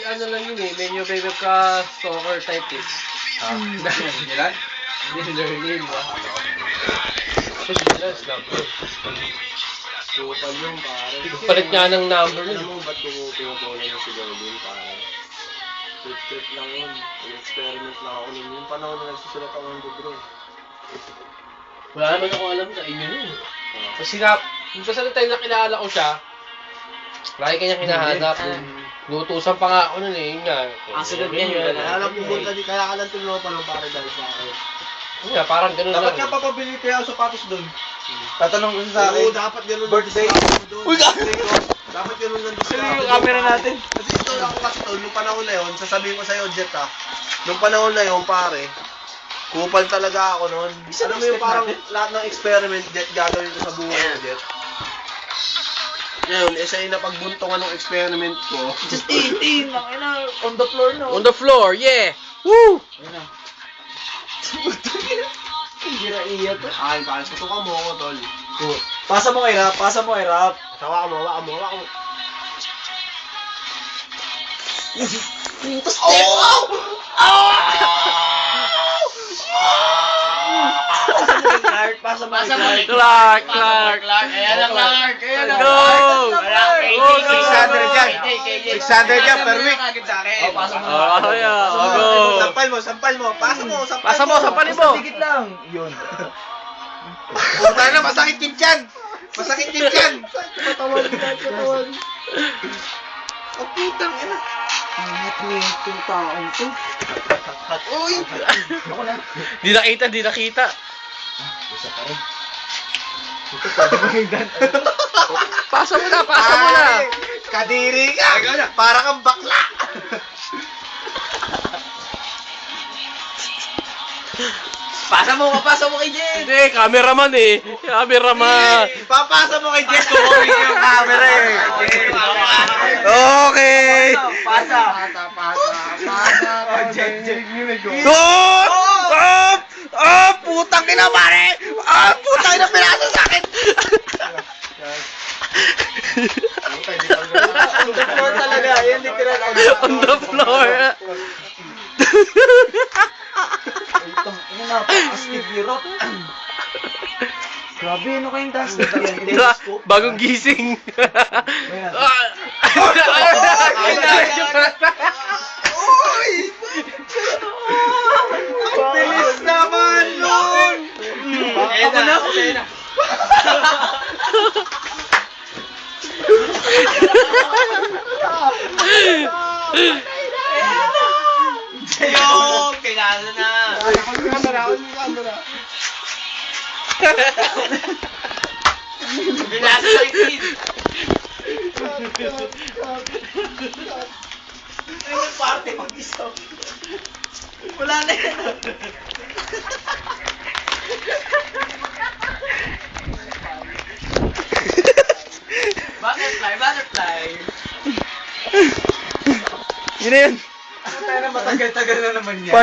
ano lang yun eh, medyo baby ka stalker type eh. Ilan? Hindi learning ba? Kasi sila, snap yun. Kupal yung pare. Palit nga ng number Alam yun. mo ba't pumupunan yung si Gordon pare? Trip lang yun. Experiment lang ako nun. Yung panahon na nagsusulat ako ng libro. Wala naman ako alam sa inyo nun. Kasi nga, yung sa time na kilala ko siya, lagi kanya hinahanap. Lutusan pa nga ako nun eh, yun nga. Sunod yan yun. Kaya lang pumunta di, kaya ka lang tinulungan pa ng pare dahil sa akin. Yun nga, parang ganun lang. Dapat nga papabili kaya ang sapatos doon. Tatanong ko sa akin. Oo, dapat ganun. Birthday. Uy, dapat ganun lang discount. Yung camera natin. Kasi ito ako kasi to, nung panahon na yun, sasabihin ko sa'yo, Jet nung panahon na yun, pare, kupal talaga ako noon. Alam mo yung parang lahat ng experiment, Jet, gagawin ko sa buhay mo, Jet. Ngayon, isa yung napagbuntungan ng experiment ko. Just 18. On the floor no. On the floor, yeah! Woo! Ayun na. Hindi na iya to. Ay, pare, susukan mo ako, tol. Pasa mo kay Rap. Pasa mo kay Rap. Hawakan mo, hawakan mo, hawakan mo. Pasa mo Pasa mo kay kay Clark. Clark! Ayan na, Clark. Ayan na. Go! Wala, KJ, Go, go, 600 yan. KJ. 600 yan per week. Oh, pasa mo. Oh, yeah. Oh, Go! Sampal mo, sampal mo. Pasa mo, sampal Pasa mo, sampalin mo! Sa digit lang. Yun. Puta na, masakit yung tiyan. Masakit yung tiyan. Katawan. Ang putang ina. Angat mo yung taong to. Uy! Ako na. Di nakita. Isa pa rin. Ito pwede mo yung dan. Pasa mo na, pasa mo na! Ay, kadiri ka. Para kang bakla. Pasa mo kay Jen. Hindi, cameraman eh. Cameraman. Papasa mo kay Jess kung okay yung camera eh. Okay. Pasa. Good! Putang ina pare! Putang ina pinasa sa akin! On the floor talaga. Yan literal On the floor. Ito na, astig ni Rap. Grabe, ano kayong dance na yan? Bagong gising. Ayan. Uy! Ang bilis naman nun! Ako na. Yung, kailangan na. Binasa sa itin. Ayun, party mag-isa. Wala na yan. Butterfly. Yun na yun. Tayo na matagal-tagal na naman yan.